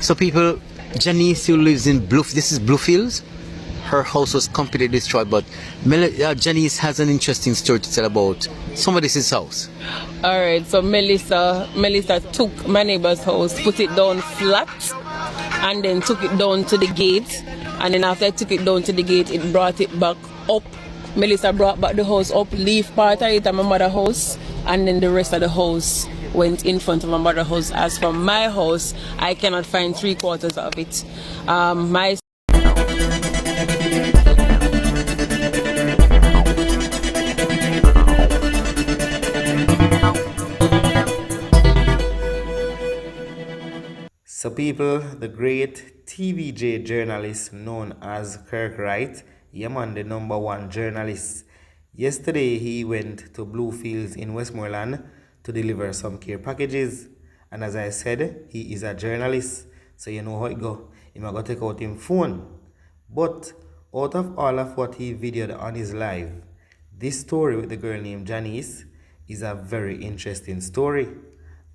So people, Janice who lives in this is Bluefields. Her house was completely destroyed, but Janice has an interesting story to tell about somebody's house. Alright, so Melissa took my neighbor's house, put it down flat, and then took it down to the gate. And then after I took it down to the gate, it brought it back up. Melissa brought back the house up, leave part of it at my mother's house, and then the rest of the house went in front of my mother's house. As for my house, I cannot find 3/4 of it. My So people, the great TVJ journalist known as Kirk Wright, the #1 journalist. Yesterday he went to Bluefields in Westmoreland to deliver some care packages. And as I said, he is a journalist. So you know how it go. He might go take out his phone. But out of all of what he videoed on his live, this story with the girl named Janice is a very interesting story.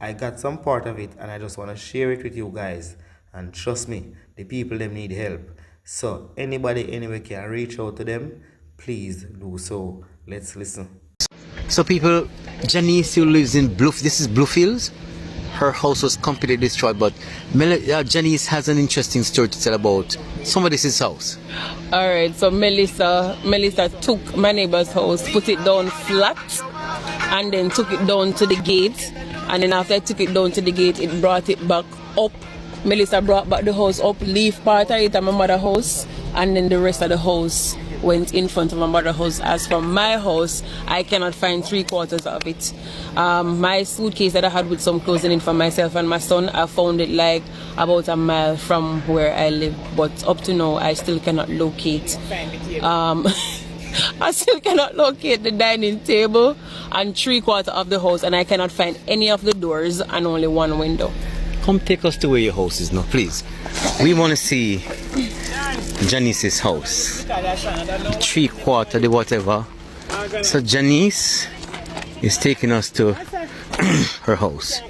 I got some part of it and I just want to share it with you guys. And trust me, the people them need help. So anybody anywhere can reach out to them, please do so. Let's listen. So people, Janice who lives in this is Bluefields. Her house was completely destroyed, but Janice has an interesting story to tell about somebody's house. Alright, so Melissa took my neighbor's house, put it down flat, and then took it down to the gate. And then after I took it down to the gate, it brought it back up. Melissa brought back the house up, leave part of it at my mother's house, and then the rest of the house went in front of my mother's house. As for my house, I cannot find 3/4 of it. My suitcase that I had with some clothing in for myself and my son, I found it like about a mile from where I live, but up to now I still cannot locate. I still cannot locate the dining table and 3/4 of the house, and I cannot find any of the doors and only one window. Come take us to where your house is now, please. We want to see Janice's house. 3/4, the whatever. So Janice is taking us to her house.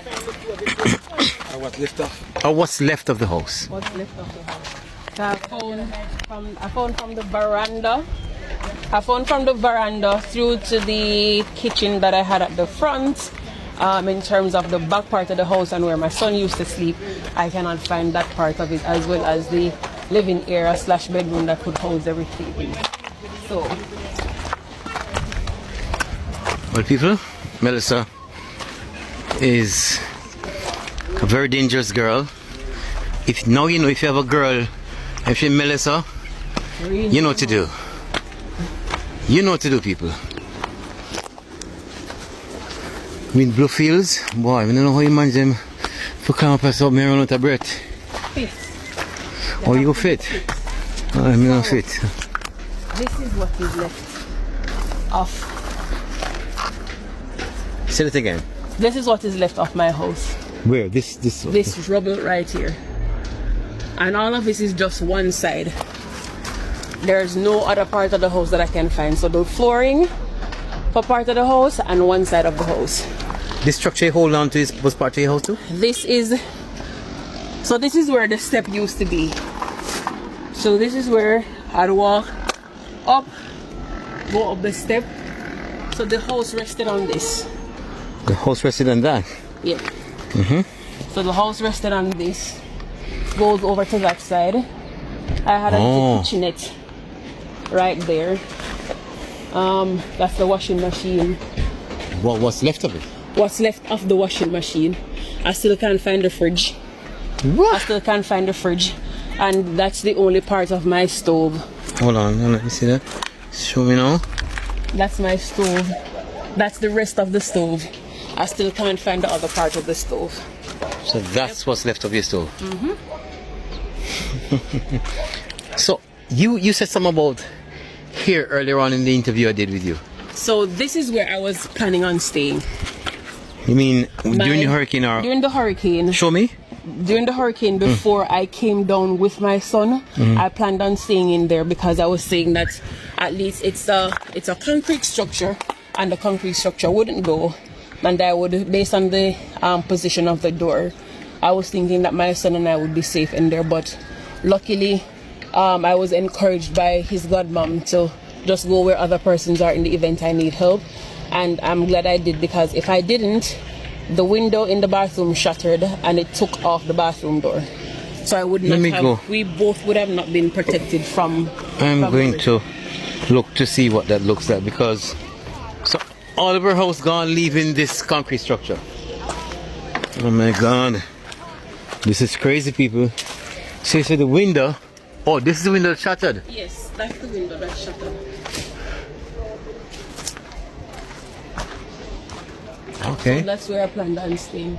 What's left of the house? What's left of the house? So I found from the veranda. I found from the veranda through to the kitchen that I had at the front. In terms of the back part of the house and where my son used to sleep, I cannot find that part of it, as well as the living area / bedroom that could house everything. So, well, people, Melissa is a very dangerous girl. If you know, if you have a girl, if you're Melissa, you know what to do. You know what to do, people. In Bluefields, boy, I don't know how you manage them to come up and stop me run out of breath. fit. Oh, you go fit? I'm not fit. This is what is left of. Say it again. This is what is left of my house. Where? This Rubble right here. And all of this is just one side. There's no other part of the house that I can find. So the flooring for part of the house and one side of the house. This structure you hold on to was part of your house too? This is where the step used to be. So this is where I'd walk up, go up the step. So the house rested on this. The house rested on that? Yeah. So the house rested on this. Goes over to that side. I had a little kitchenette right there. That's the washing machine. What's left of it? What's left of the washing machine. I still can't find the fridge. What? I still can't find the fridge. And that's the only part of my stove. Hold on, let me see that. Show me now. That's my stove. That's the rest of the stove. I still can't find the other part of the stove. So that's what's left of your stove? So you said something about here earlier on in the interview I did with you. So this is where I was planning on staying. You mean during the hurricane or? During the hurricane. Show me. During the hurricane, before I came down with my son, I planned on staying in there because I was saying that at least it's a concrete structure, and the concrete structure wouldn't go, and I would, based on the position of the door, I was thinking that my son and I would be safe in there, but luckily I was encouraged by his godmom to just go where other persons are in the event I need help, and I'm glad I did, because if I didn't, the window in the bathroom shattered and it took off the bathroom door. So I would not we both would have not been protected from. I'm going to look to see what that looks like, because so all of our house gone, leaving this concrete structure. Oh my god, this is crazy, people. So the window, oh, this is the window that shattered. Yes, that's the window that shattered. Okay, so that's where I planned on staying.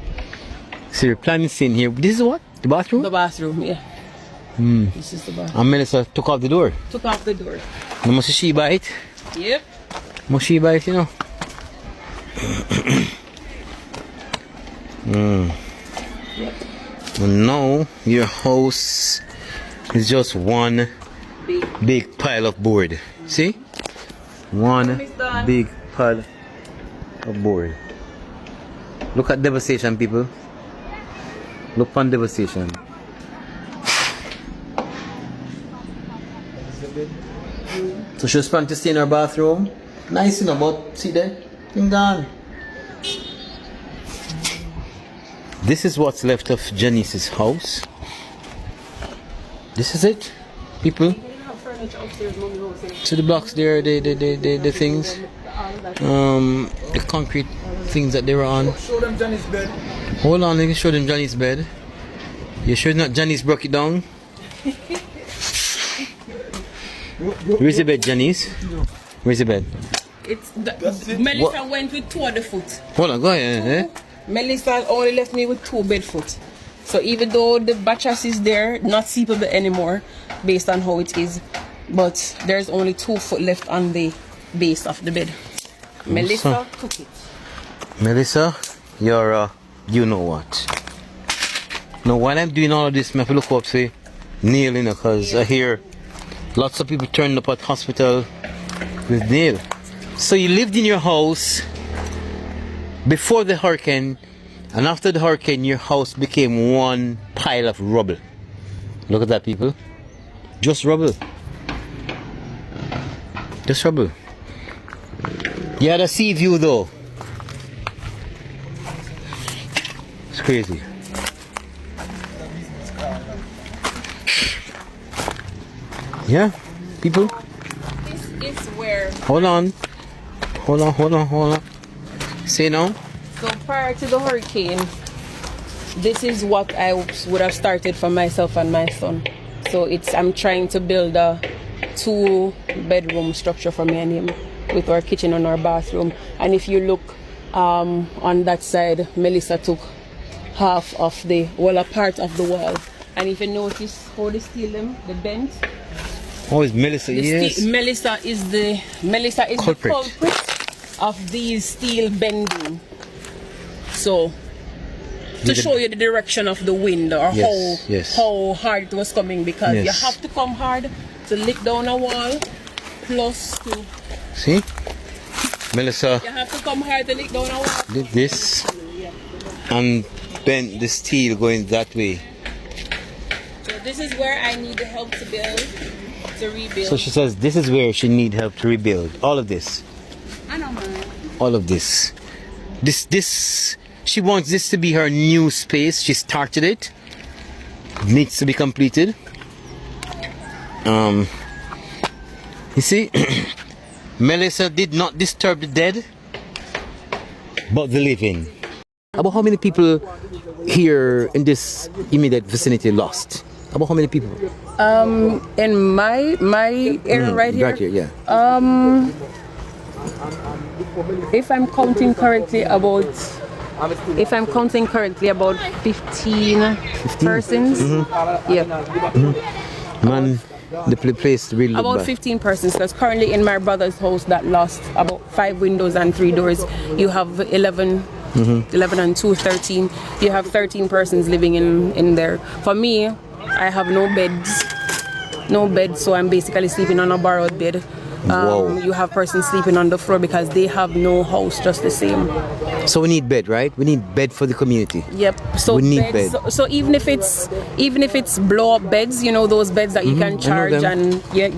So you're planning to stay in here. This is what, the bathroom? The bathroom, yeah. This is the bathroom. And Melissa took off the door. Took off the door. No must she buy it? Yep. Must she buy it, you know? Yep. No, your house is just one big pile of board. See? One big pile of board. Look at devastation, people. Look on devastation. So she was planning to stay in her bathroom. Nice, you know, but see there? Thing gone. This is what's left of Janice's house. This is it, people. So the blocks there, the things, the concrete things that they were on. Show them Janice's bed. Hold on, let me show them Janice's bed. You sure not Janice broke it down? Where's the bed, Janice? Where's the bed? Melissa went with 2 of the foot. Hold on, go ahead. Eh? Melissa only left me with 2 bed foot. So even though the mattress is there, not sleepable anymore, based on how it is, but there's only 2 foot left on the base of the bed. Melissa took it. Melissa, you're you know what? Now while I'm doing all of this, I have to look up, say, Neil, you know, because I hear lots of people turning up at hospital with Neil. So you lived in your house before the hurricane, and after the hurricane, your house became one pile of rubble. Look at that, people. Just rubble. Just rubble. You had a sea view, though. It's crazy. Yeah, people. This is where. Hold on. Say no. So prior to the hurricane, this is what I would have started for myself and my son. So I'm trying to build a 2-bedroom structure for me and him, with our kitchen and our bathroom. And if you look on that side, Melissa took half of a part of the wall. And if you notice how the steel the bent. Oh, it's Melissa, yes. Melissa is the culprit of these steel bending. So to show you the direction of the wind, or how hard it was coming, because you have to come hard to lick down a wall, plus to see, Melissa. You have to come hard to lick down a wall. Did this and bend the steel going that way. So this is where I need the help to build. To rebuild. So she says this is where she need help to rebuild. All of this. I know, man. All of this. This she wants this to be her new space. She started it. Needs to be completed. You see, Melissa did not disturb the dead, but the living. About how many people here in this immediate vicinity lost? About how many people? In my area right here. Right here, yeah. If I'm counting correctly, about 15 persons. Mm-hmm. Yeah. Mm-hmm. Man, the place really about bad. 15 persons, because currently in my brother's house that lost about 5 windows and 3 doors, you have 11 and 2, 13. You have 13 persons living in there. For me, I have no beds, so I'm basically sleeping on a borrowed bed. Whoa. You have persons sleeping on the floor because they have no house just the same. So we need bed, right? We need bed for the community. Yep. So we need beds, bed. so even if it's blow up beds, you know, those beds that you can charge, and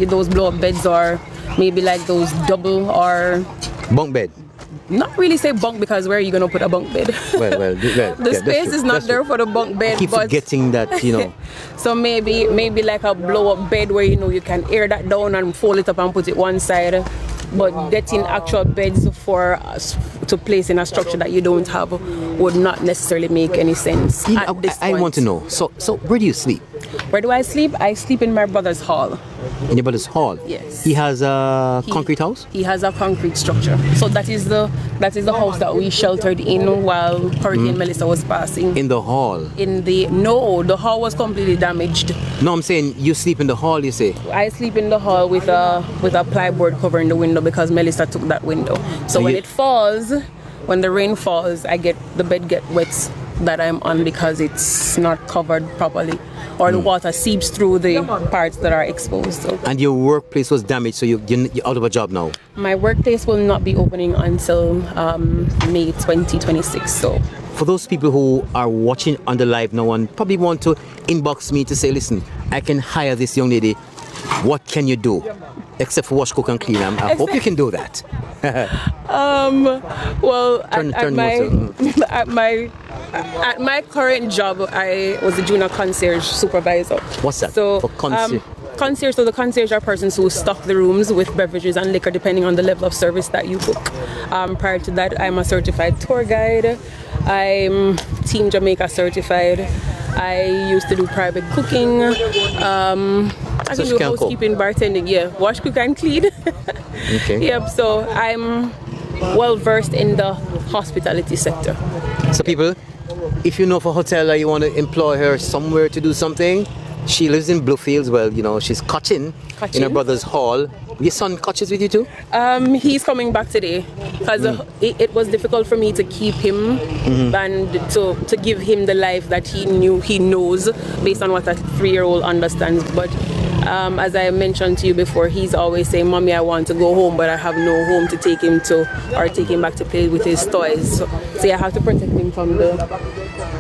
those blow up beds are maybe like those double or bunk bed. not really say bunk, because where are you going to put a bunk bed? Well, the space is not there for the bunk bed. I keep forgetting that, you know. So maybe like a blow up bed where, you know, you can air that down and fold it up and put it one side. But getting actual beds for us to place in a structure that you don't have would not necessarily make any sense. I want to know. So where do you sleep? Where do I sleep? I sleep in my brother's hall. In your brother's hall? Yes. He has a concrete house? He has a concrete structure. So that is the house that we sheltered in while Hurricane Melissa was passing. In the hall? The hall was completely damaged. No, I'm saying you sleep in the hall, you say? I sleep in the hall with a plyboard covering the window because Melissa took that window. So when it falls, when the rain falls, the bed get wet that I'm on because it's not covered properly, or the water seeps through the parts that are exposed. So. And your workplace was damaged, so you're out of a job now? My workplace will not be opening until May 2026. So. For those people who are watching on the live now and probably want to inbox me to say, listen, I can hire this young lady, what can you do? Except for wash, cook and clean. I hope you can do that. Well, at my current job, I was a junior concierge supervisor. What's that? So, for concierge? Concierge, so the concierge are persons who stock the rooms with beverages and liquor depending on the level of service that you book. Prior to that, I'm a certified tour guide. I'm Team Jamaica certified. I used to do private cooking. I can do housekeeping, bartending, wash, cook and clean. Okay. Yep, so I'm well versed in the hospitality sector. So people, if you know of a hotel or you want to employ her somewhere to do something, she lives in Bluefields. Well, you know, she's coaching in her brother's hall. Your son coaches with you too? He's coming back today because it was difficult for me to keep him and to give him the life that he knows based on what a 3-year-old understands. But as I mentioned to you before, he's always saying, "Mommy, I want to go home, but I have no home to take him to or take him back to play with his toys." So I have to protect him from the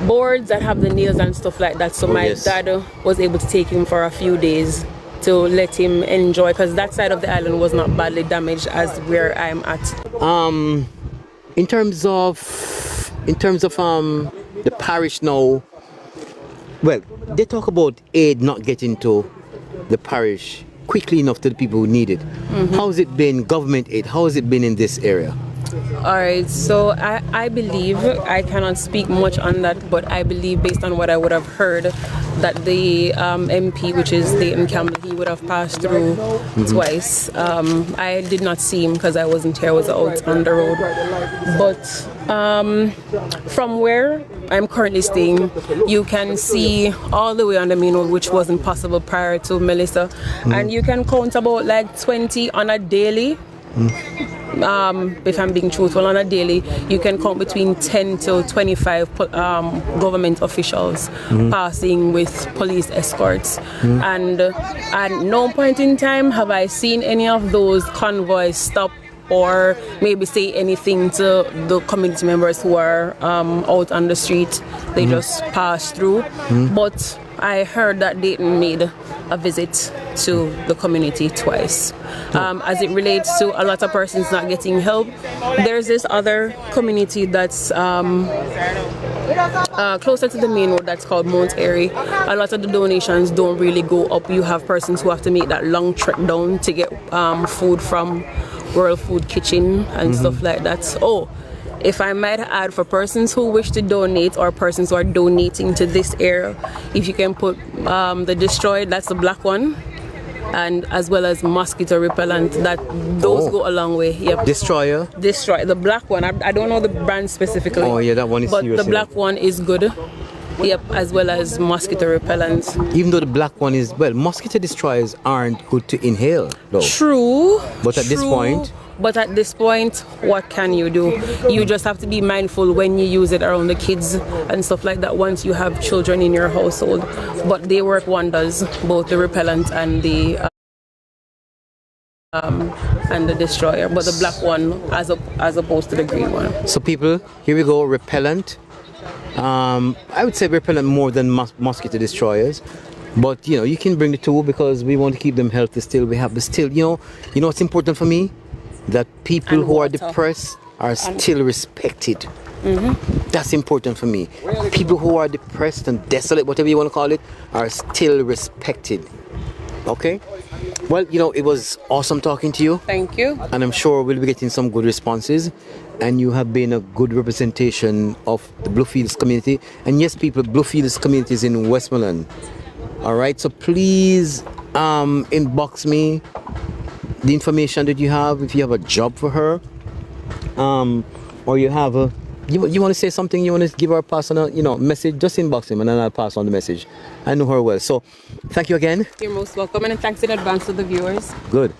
boards that have the nails and stuff like that. So my dad was able to take him for a few days to let him enjoy, because that side of the island was not badly damaged as where I'm at. In terms of the parish now, well, they talk about aid not getting to the parish quickly enough to the people who need it. How has it been, government aid, how has it been in this area? Alright, so I believe, I cannot speak much on that, but I believe based on what I would have heard that the MP, which is Dayton Campbell, he would have passed through twice. I did not see him because I wasn't here, I was out on the road. But from where I'm currently staying, you can see all the way on the main road, which wasn't possible prior to Melissa. And you can count about like 20 on a daily. If I'm being truthful, on a daily, you can count between 10 to 25 government officials passing with police escorts. And at no point in time have I seen any of those convoys stop or maybe say anything to the community members who are out on the street. They just pass through. But I heard that Dayton made a visit to the community twice. As it relates to a lot of persons not getting help, there's this other community that's closer to the main road that's called Mount Airy. A lot of the donations don't really go up. You have persons who have to make that long trek down to get food from World Food Kitchen and stuff like that. Oh, if I might add, for persons who wish to donate or persons who are donating to this area, if you can put the destroyed, that's the black one, and as well as mosquito repellent, that those go a long way. Yep. Destroy, the black one. I don't know the brand specifically. Oh yeah, that one is but serious. The black one is good. Yep, as well as mosquito repellent. Even though the black one is, well, mosquito destroyers aren't good to inhale though. True. But at this point, what can you do? You just have to be mindful when you use it around the kids and stuff like that once you have children in your household. But they work wonders, both the repellent and the and the destroyer, but the black one as opposed to the green one. So people, here we go, repellent. I would say repellent more than mosquito destroyers. But you can bring the two because we want to keep them healthy still. We have the still, you know what's important for me? That people And who are water. depressed are still respected. That's important for me. People who are depressed and desolate, whatever you want to call it, are still respected. Okay? Well, it was awesome talking to you. Thank you. And I'm sure we'll be getting some good responses. And you have been a good representation of the Bluefields community. And yes, people, Bluefields community is in Westmoreland. All right, so please inbox me the information that you have if you have a job for her, or you have you want to say something, you want to give her a personal message, just inbox him and then I'll pass on the message. I know her well. So thank you again. You're most welcome, and thanks in advance to the viewers. Good.